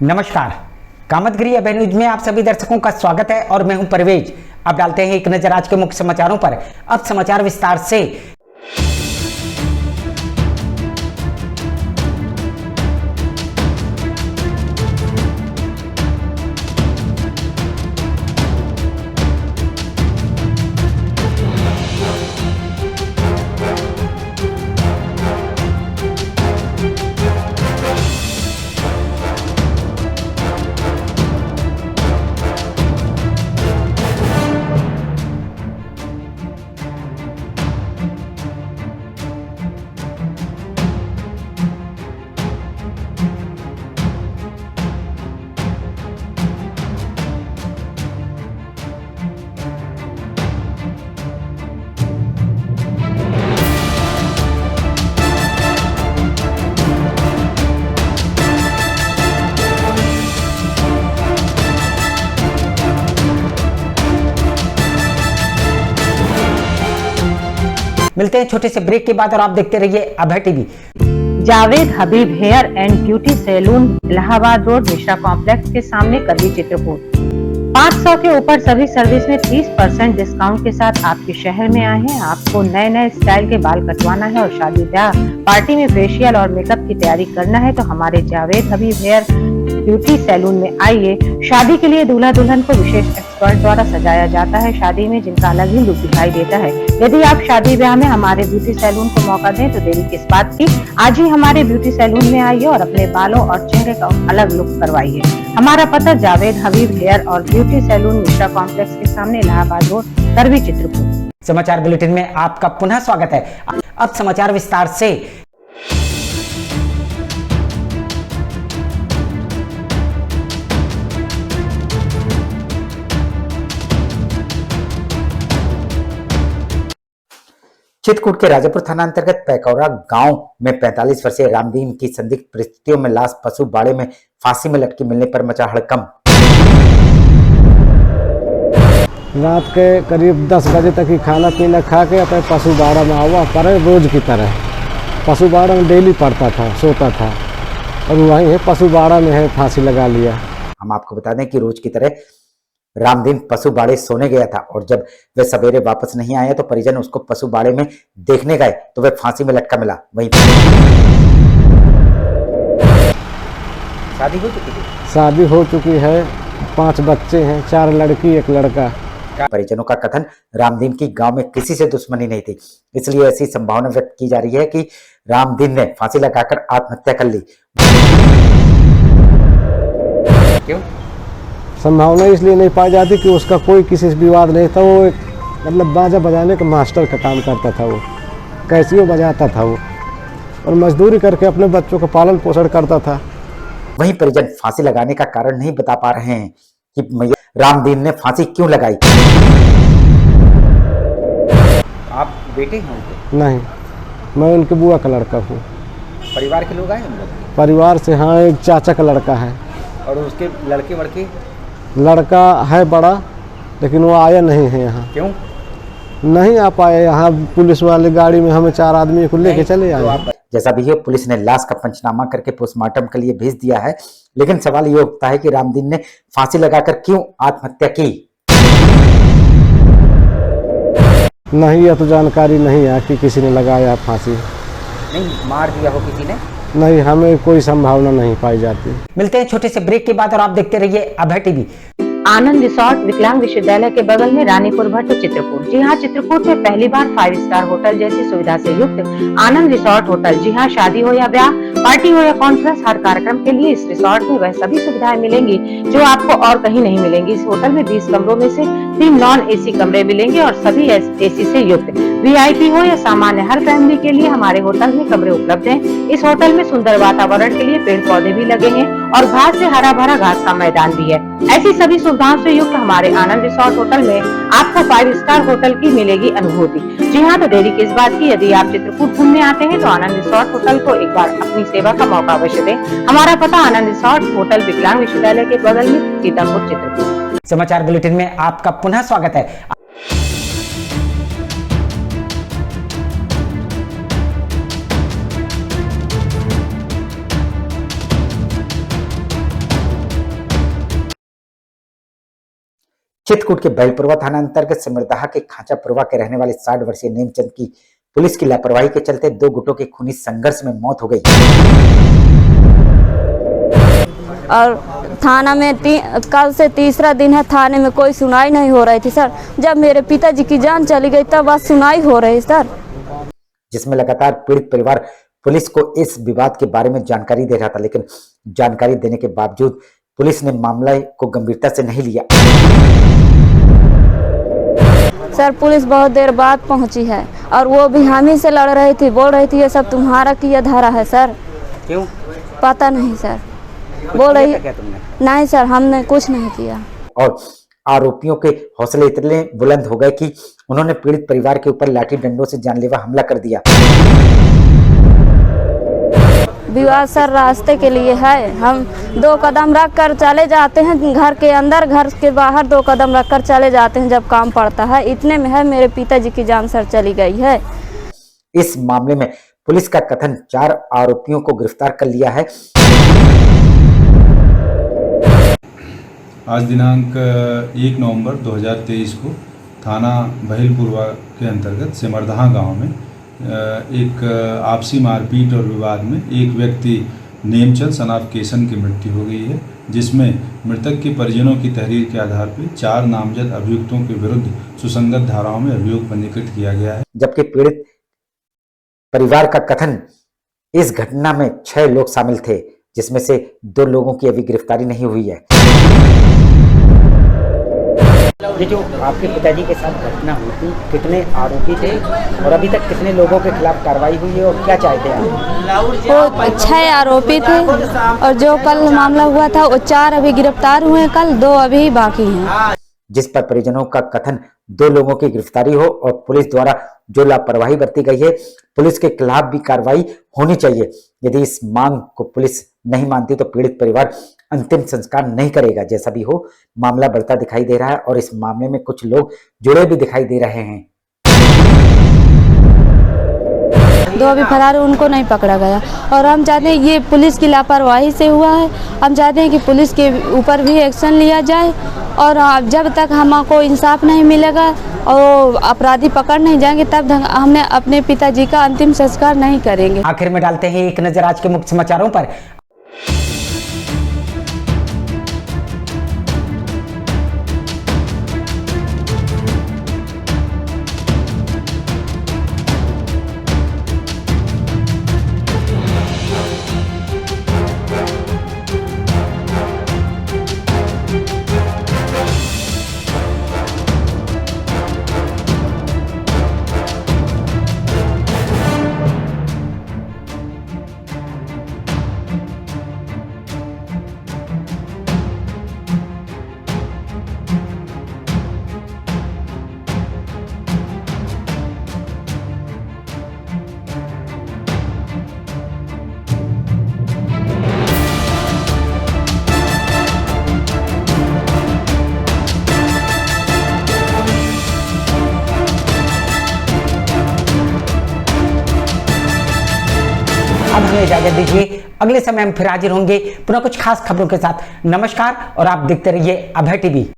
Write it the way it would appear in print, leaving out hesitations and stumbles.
नमस्कार, कामतगिरी अभय न्यूज में आप सभी दर्शकों का स्वागत है और मैं हूं परवेज। अब डालते हैं एक नजर आज के मुख्य समाचारों पर। अब समाचार विस्तार से। मिलते हैं छोटे से ब्रेक के बाद और आप देखते रहिए Abhay TV. Javed Habib hair and beauty salon, Allahabad road, Mishra complex के सामने, करवी, चित्रकूट। 500 के ऊपर सभी सर्विस में 30% डिस्काउंट के साथ आपके शहर में आए हैं। आपको नए नए स्टाइल के बाल कटवाना है और शादी ब्याह पार्टी में फेशियल और मेकअप की तैयारी करना है तो हमारे Javed Habib hair beauty salon में आइए। शादी के लिए दूल्हा दुल्हन को विशेष एक्सपर्ट द्वारा सजाया जाता है। शादी में जिनका अलग ही लुक दिखाई देता है। यदि आप शादी ब्याह में हमारे ब्यूटी सैलून को मौका दें तो देरी किस बात की। आज ही हमारे ब्यूटी सैलून में आइए और अपने बालों और चेहरे का अलग लुक करवाइए। हमारा पता जावेद हबीब हेयर और ब्यूटी सैलून, मिश्रा कॉम्प्लेक्स के सामने, इलाहाबाद रोड, करवी, चित्रकूट। समाचार बुलेटिन में आपका पुनः स्वागत है। अब समाचार विस्तार से। चित्रकूट के राजापुर थाना अंतर्गत पैकौरा गांव में 45 वर्षीय रामदीन की संदिग्ध परिस्थितियों में लाश पशु बाड़े में फांसी में लटकी मिलने पर मचा हड़कंप। रात के करीब 10 बजे तक ही खाना पीना खा के अपने पशु बाड़ा में आवा पर रोज की तरह पशु बाड़ा में डेली पड़ता था, सोता था और वहीं है पशु बाड़ा में है फांसी लगा लिया। हम आपको बता दें कि रोज की तरह रामदीन पशु बाड़े सोने गया था और जब वे सवेरे वापस नहीं आया तो परिजन उसको पशु बाड़े में देखने गए तो वे फांसी में लटका मिला। वहीं शादी हो चुकी है, 5 बच्चे हैं, 4 लड़की 1 लड़का। परिजनों का कथन, रामदीन की गांव में किसी से दुश्मनी नहीं थी, इसलिए ऐसी संभावना व्यक्त की जा रही है कि रामदीन ने फांसी लगाकर आत्महत्या कर ली। क्यों? संभावना इसलिए नहीं पाई जाती कि उसका कोई किसी से विवाद नहीं था। वो एक मतलब बाजा बजाने का मास्टर का काम करता था। वो कैसियो बजाता था वो और मजदूरी करके अपने बच्चों का पालन पोषण करता था। वहीं परिजन फांसी लगाने का कारण नहीं बता पा रहे हैं कि रामदीन ने फांसी क्यों लगाई। आप बेटे हैं उनके? नहीं, मैं उनके बुआ का लड़का हूँ। परिवार के लोग आए हम लोग? परिवार से हाँ, एक चाचा का लड़का है और उसके लड़के वड़के? लड़का है बड़ा, लेकिन वो आया नहीं है यहाँ। क्यों नहीं आ पाए यहाँ? पुलिस वाले गाड़ी में हमें 4 आदमी को लेके चले आए। तो जैसा भी है, पुलिस ने लाश का पंचनामा करके पोस्टमार्टम के लिए भेज दिया है, लेकिन सवाल ये उठता है कि रामदीन ने फांसी लगाकर क्यों आत्महत्या की। नहीं, यह तो जानकारी नहीं है कि किसी ने लगाया फांसी। नहीं, मार दिया हो किसी ने? नहीं, हमें कोई संभावना नहीं पाई जाती। मिलते हैं छोटे से ब्रेक के बाद और आप देखते रहिए अभय टीवी। आनंद रिसोर्ट, विकलांग विश्वविद्यालय के बगल में, रानीपुर भट्ट, चित्रकूट। जी हाँ, चित्रकूट में पहली बार 5 स्टार होटल जैसी सुविधा से युक्त आनंद रिसोर्ट होटल। जी हाँ, शादी हो या ब्याह, पार्टी हो या कॉन्फ्रेंस, हर कार्यक्रम के लिए इस रिसोर्ट में वह सभी सुविधाएं मिलेंगी जो आपको और कहीं नहीं मिलेंगी। इस होटल में 20 कमरों में से 3 नॉन एसी कमरे मिलेंगे और सभी एसी से युक्त। VIP हो या सामान्य, हर फैमिली के लिए हमारे होटल में कमरे उपलब्ध हैं। इस होटल में सुंदर वातावरण के लिए पेड़ पौधे भी लगे हैं और घास से हरा भरा घास का मैदान भी है। ऐसी सभी सुविधाओं से युक्त हमारे आनंद रिसोर्ट होटल में आपको 5 स्टार होटल की मिलेगी अनुभूति। जी हाँ, तो देरी किस बात की। यदि आप चित्रकूट घूमने आते हैं तो आनंद रिसोर्ट होटल को एक बार अपनी सेवा का मौका अवश्य दें। हमारा पता आनंद रिसोर्ट होटल, विकलांग विश्वविद्यालय के बगल में, सीतापुर, चित्रकूट। समाचार बुलेटिन में आपका पुनः स्वागत है। चित्रकूट के बैलपुरवा थाना अंतर्गत सिमरदहा के खांचापुरवा के रहने वाले 60 वर्षीय नेमचंद की पुलिस की लापरवाही के चलते दो गुटों के खूनी संघर्ष में मौत हो गई। और थाना में कल से तीसरा दिन है, थाने में कोई सुनाई नहीं हो रही थी सर। जब मेरे पिताजी की जान चली गई तब बस सुनाई हो रही सर। जिसमें लगातार पीड़ित परिवार पुलिस को इस विवाद के बारे में जानकारी दे रहा था, लेकिन जानकारी देने के बावजूद पुलिस ने मामले को गंभीरता से नहीं लिया। सर पुलिस बहुत देर बाद पहुंची है और वो भी हम ही से लड़ रही थी, बोल रही थी ये सब तुम्हारा किया धारा है सर। क्यों? पता नहीं सर, बोल रही नहीं सर हमने कुछ नहीं किया। और आरोपियों के हौसले इतने बुलंद हो गए कि उन्होंने पीड़ित परिवार के ऊपर लाठी डंडों से जानलेवा हमला कर दिया। विवाद सर रास्ते के लिए है, हम 2 कदम रख कर चले जाते हैं घर के अंदर, घर के बाहर 2 कदम रख कर चले जाते हैं जब काम पड़ता है। इतने में है मेरे पिताजी की जान सर चली गई है। इस मामले में पुलिस का कथन 4 आरोपियों को गिरफ्तार कर लिया है। आज दिनांक 1 नवंबर 2023 को थाना बहेलपुरवा के अंतर्गत सिमरदहा गांव में एक आपसी मारपीट और विवाद में एक व्यक्ति नेमचंद सनाफ केसन की मृत्यु हो गई है, जिसमें मृतक के परिजनों की तहरीर के आधार पर 4 नामजद अभियुक्तों के विरुद्ध सुसंगत धाराओं में अभियोग पंजीकृत किया गया है। जबकि पीड़ित परिवार का कथन इस घटना में 6 लोग शामिल थे, जिसमें से 2 लोगों की अभी गिरफ्तारी नहीं हुई है। ये जो आपके पिताजी के साथ घटना हुई थी, कितने आरोपी थे और अभी तक कितने लोगों के खिलाफ कार्रवाई हुई है और क्या चाहते हैं आप? वो 6 आरोपी थे और जो कल मामला हुआ था वो 4 अभी गिरफ्तार हुए हैं, कल 2 अभी बाकी हैं। जिस पर परिजनों का कथन 2 लोगों की गिरफ्तारी हो और पुलिस द्वारा जो लापरवाही बरती गई है, पुलिस के खिलाफ भी कार्रवाई होनी चाहिए। यदि इस मांग को पुलिस नहीं मानती तो पीड़ित परिवार अंतिम संस्कार नहीं करेगा। जैसा भी हो, मामला बढ़ता दिखाई दे रहा है और इस मामले में कुछ लोग जुड़े भी दिखाई दे रहे हैं। 2 अभी फरार, उनको नहीं पकड़ा गया और हम चाहते हैं ये पुलिस की लापरवाही से हुआ है। हम चाहते हैं कि पुलिस के ऊपर भी एक्शन लिया जाए और जब तक हमको इंसाफ नहीं मिलेगा और अपराधी पकड़ नहीं जाएंगे तब हमने अपने पिताजी का अंतिम संस्कार नहीं करेंगे। आखिर में डालते हैं एक नजर आज के मुख्य समाचारों पर। अब हमें इजाजत दीजिए, अगले समय हम फिर हाजिर होंगे पुनः कुछ खास खबरों के साथ। नमस्कार और आप देखते रहिए अभय टीवी।